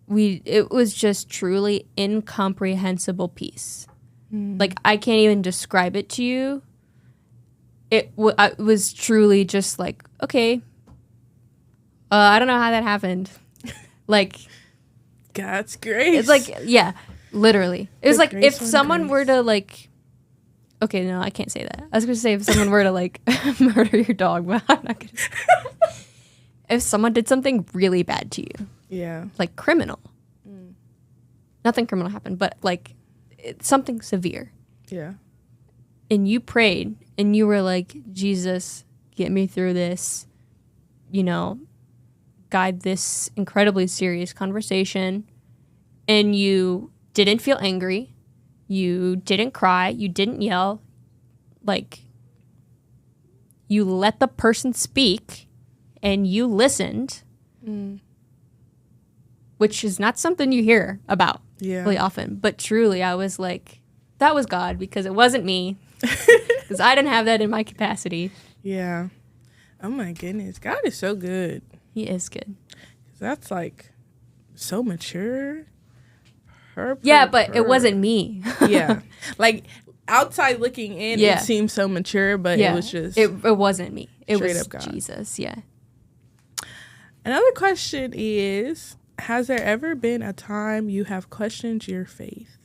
it was just truly incomprehensible peace. Like, I can't even describe it to you. It was truly just like, okay, I don't know how that happened. Like, God's grace. it's like, yeah, literally. It was like if someone grace. were to like, okay, no, I can't say that. I was going to say if someone were to like murder your dog, but I'm not going to say that. If someone did something really bad to you. Yeah. Like criminal. Nothing criminal happened, but like something severe. Yeah. And you prayed and you were like, Jesus, get me through this, guide this incredibly serious conversation. And you didn't feel angry. You didn't cry. You didn't yell. Like, you let the person speak and you listened, which is not something you hear about really often. But truly, I was like, that was God, because it wasn't me. Because I didn't have that in my capacity. Yeah. Oh my goodness. God is so good. He is good. That's like so mature. But it wasn't me. Yeah. Like outside looking in, it seemed so mature, but it was just. It wasn't me. It was up God. Jesus. Yeah. Another question is, has there ever been a time you have questioned your faith?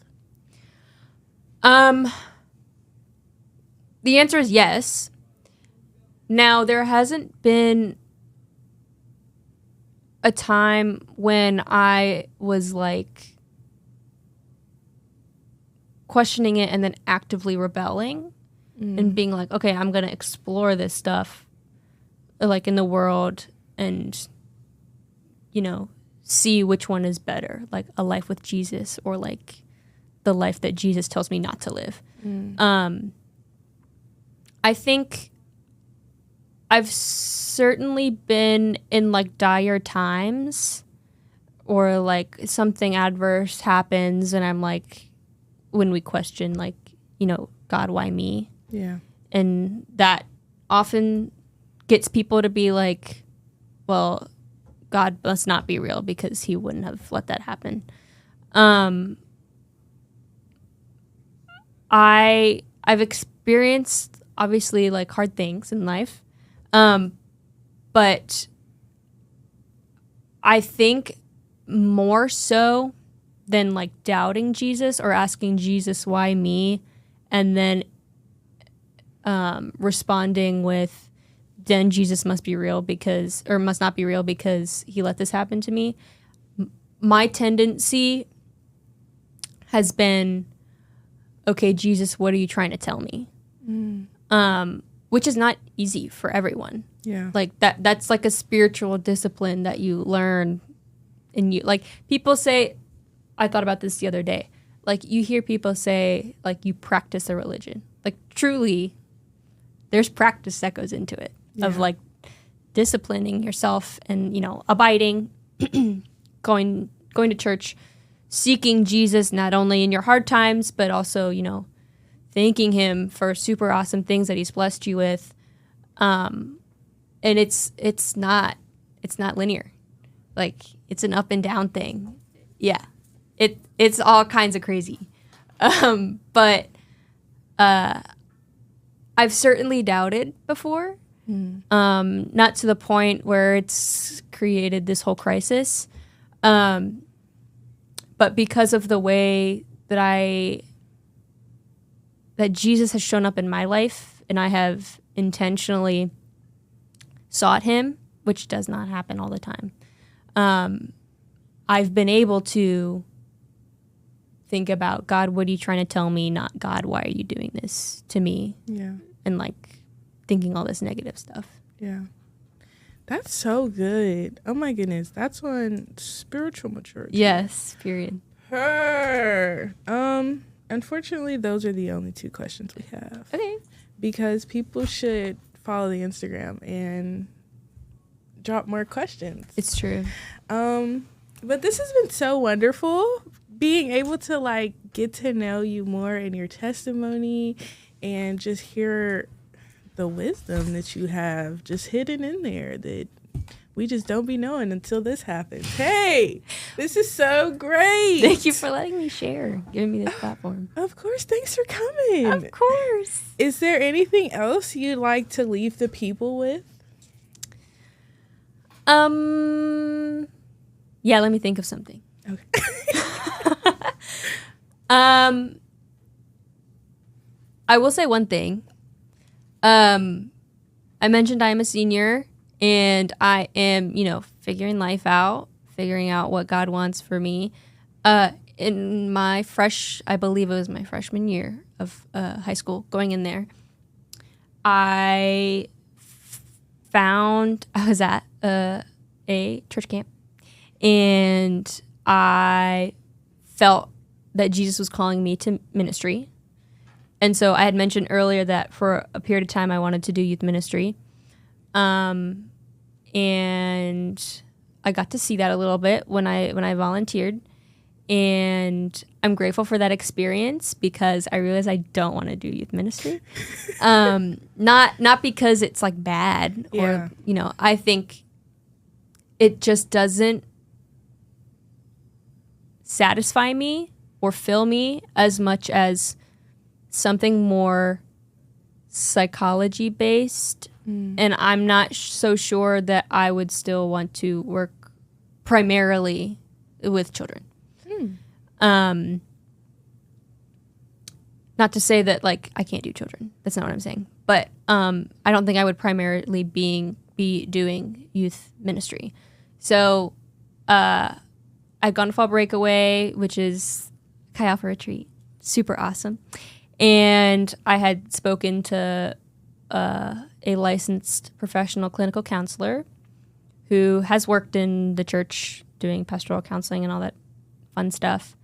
The answer is yes. Now, there hasn't been a time when I was like questioning it and then actively rebelling and being like, okay, I'm going to explore this stuff like in the world and, see which one is better, like a life with Jesus or like the life that Jesus tells me not to live. I think I've certainly been in like dire times or like something adverse happens and I'm like, when we question like, God, why me? Yeah. And that often gets people to be like, well, God must not be real because he wouldn't have let that happen. I've experienced obviously like hard things in life, but I think more so than like doubting Jesus or asking Jesus why me, and then responding with then Jesus must be real because or must not be real because he let this happen to me. My tendency has been, okay, Jesus, what are you trying to tell me? Which is not easy for everyone. Yeah. Like that's like a spiritual discipline that you learn. And you like people say, I thought about this the other day. Like you hear people say like you practice a religion. Like truly there's practice that goes into it of like disciplining yourself and, you know, abiding, going to church, seeking Jesus not only in your hard times, but also, you know, thanking him for super awesome things that he's blessed you with. And it's not linear. Like it's an up and down thing. Yeah. It's all kinds of crazy. But I've certainly doubted before. Not to the point where it's created this whole crisis. But because of the way that Jesus has shown up in my life and I have intentionally sought him, which does not happen all the time. I've been able to think about, God, what are you trying to tell me? Not, God, why are you doing this to me? Yeah. And like thinking all this negative stuff. Yeah. That's so good. Oh my goodness. That's on spiritual maturity. Yes, period. Unfortunately, those are the only 2 questions we have. Okay. Because people should follow the Instagram and drop more questions. It's true. But this has been so wonderful, being able to like get to know you more in your testimony and just hear the wisdom that you have just hidden in there that we just don't be knowing until this happens. Hey, this is so great. Thank you for letting me share, giving me this platform. Of course. Thanks for coming. Of course. Is there anything else you'd like to leave the people with? Yeah, let me think of something. Okay. I will say one thing. I mentioned I am a senior and I am, you know, figuring life out, figuring out what God wants for me. In my I believe it was my freshman year of high school, going in there, I was at a church camp and I felt that Jesus was calling me to ministry. And so I had mentioned earlier that for a period of time I wanted to do youth ministry. And I got to see that a little bit when I volunteered. And I'm grateful for that experience because I realized I don't want to do youth ministry. Not because it's like bad or, you know, I think it just doesn't satisfy me or fill me as much as something more psychology based. And I'm not so sure that I would still want to work primarily with children. Not to say that like I can't do children. That's not what I'm saying. But I don't think I would primarily be doing youth ministry. So I've gone to Fall Breakaway, which is Chi Alpha Retreat. Super awesome. And I had spoken to a licensed professional clinical counselor who has worked in the church doing pastoral counseling and all that fun stuff.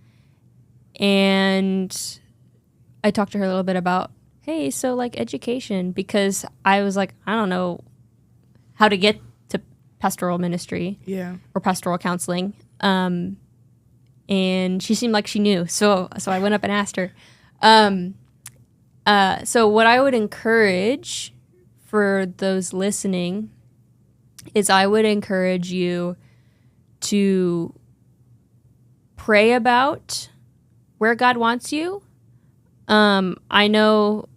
And I talked to her a little bit about, hey, so like education, because I was like, I don't know how to get to pastoral ministry or pastoral counseling. And she seemed like she knew. So I went up and asked her. So what I would encourage for those listening is I would encourage you to pray about where God wants you. I know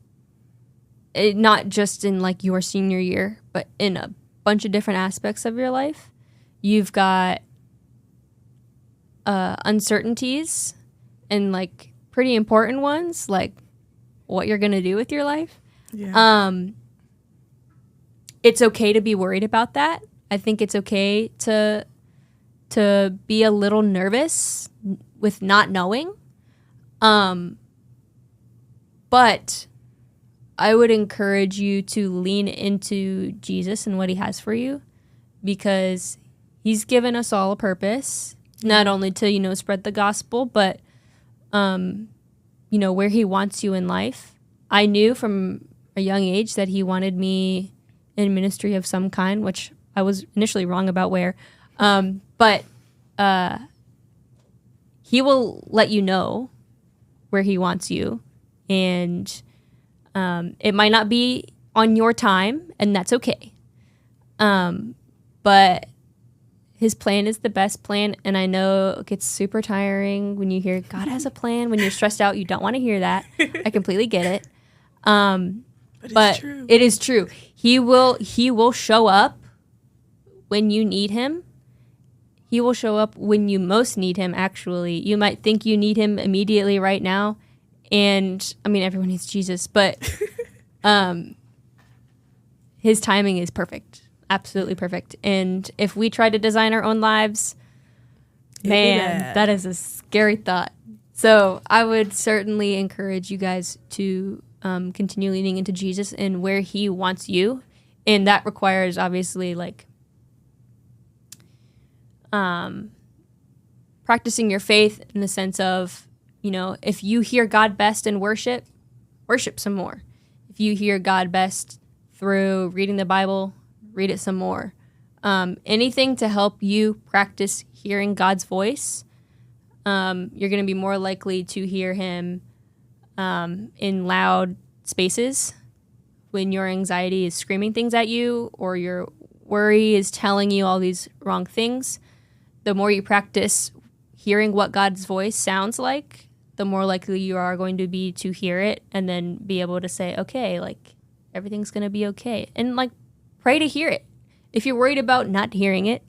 not just in like your senior year, but in a bunch of different aspects of your life. You've got uncertainties and like pretty important ones, like what you're going to do with your life. Yeah. It's okay to be worried about that. I think it's okay to be a little nervous with not knowing. But I would encourage you to lean into Jesus and what he has for you, because he's given us all a purpose, not only to, spread the gospel, but, where he wants you in life. I knew from a young age that he wanted me in ministry of some kind, which I was initially wrong about where. But he will let you know where he wants you. And it might not be on your time, and that's okay. But his plan is the best plan. And I know it gets super tiring when you hear God has a plan. When you're stressed out, you don't want to hear that. I completely get it. But true. it is true. He will show up when you need him. He will show up when you most need him, actually. You might think you need him immediately right now. And, I mean, everyone needs Jesus. But his timing is perfect. Absolutely perfect. And if we try to design our own lives, man, that is a scary thought. So I would certainly encourage you guys to continue leaning into Jesus and where he wants you. And that requires, obviously, like practicing your faith in the sense of, if you hear God best in worship, worship some more. If you hear God best through reading the Bible, read it some more. Anything to help you practice hearing God's voice, you're going to be more likely to hear him in loud spaces when your anxiety is screaming things at you or your worry is telling you all these wrong things. The more you practice hearing what God's voice sounds like, the more likely you are going to be to hear it and then be able to say, okay, like everything's going to be okay. And like pray to hear it. If you're worried about not hearing it,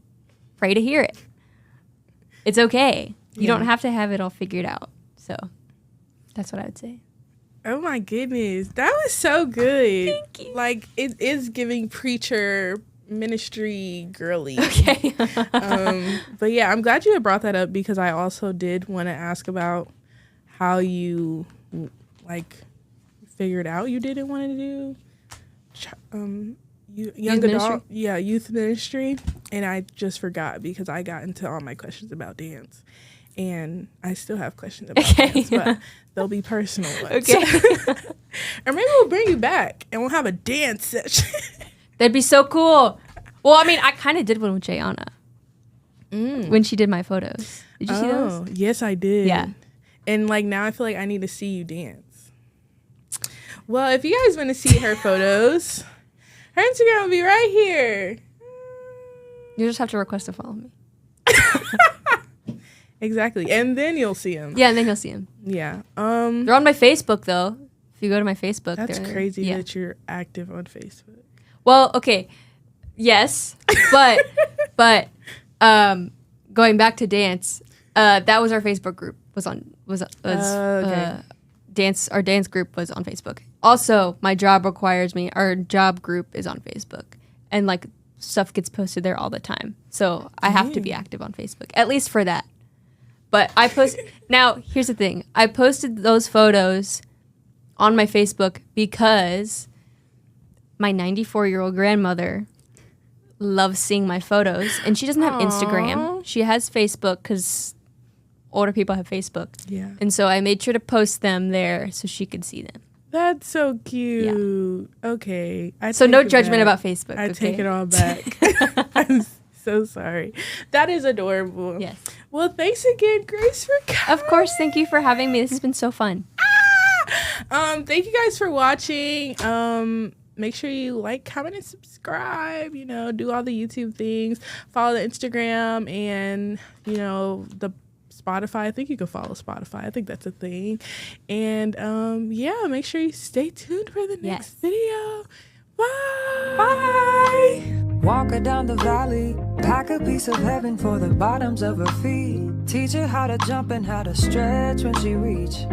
pray to hear it. It's okay. You don't have to have it all figured out. So that's what I would say. Oh my goodness. That was so good. Thank you. Like, it is giving preacher ministry girly. Okay. But yeah, I'm glad you had brought that up, because I also did want to ask about how you like figured out you didn't want to do young adult, youth ministry, and I just forgot because I got into all my questions about dance, and I still have questions about dance, but they'll be personal ones. Okay. Or maybe we'll bring you back and we'll have a dance session. That'd be so cool. Well, I mean, I kind of did one with Jayana when she did my photos. Did you see those? Yes, I did. Yeah. And like now I feel like I need to see you dance. Well, if you guys want to see her photos, her Instagram will be right here. You just have to request to follow me. Exactly. And then you'll see him. Yeah, and then you'll see him. Yeah. They're on my Facebook, though. If you go to my Facebook, That's crazy that you're active on Facebook. Well, okay. Yes. But going back to dance, that was our Facebook group. Dance. Our dance group was on Facebook. Also, my job requires me. Our job group is on Facebook, and like stuff gets posted there all the time. So I have to be active on Facebook, at least for that. But I post now. Here's the thing: I posted those photos on my Facebook because my 94-year-old grandmother loves seeing my photos, and she doesn't have Instagram. She has Facebook because older people have Facebook. Yeah. And so I made sure to post them there so she could see them. That's so cute. Yeah. Okay. So no judgment about Facebook. I take it all back. I'm so sorry. That is adorable. Yes. Well, thanks again, Grace, for coming. Of course. Thank you for having me. This has been so fun. Thank you guys for watching. Make sure you like, comment, and subscribe. Do all the YouTube things. Follow the Instagram and, the Spotify. I think you can follow Spotify. I think that's a thing. And yeah, make sure you stay tuned for the next video. Bye. Bye. Walk her down the valley, pack a piece of heaven for the bottoms of her feet. Teach her how to jump and how to stretch when she reach.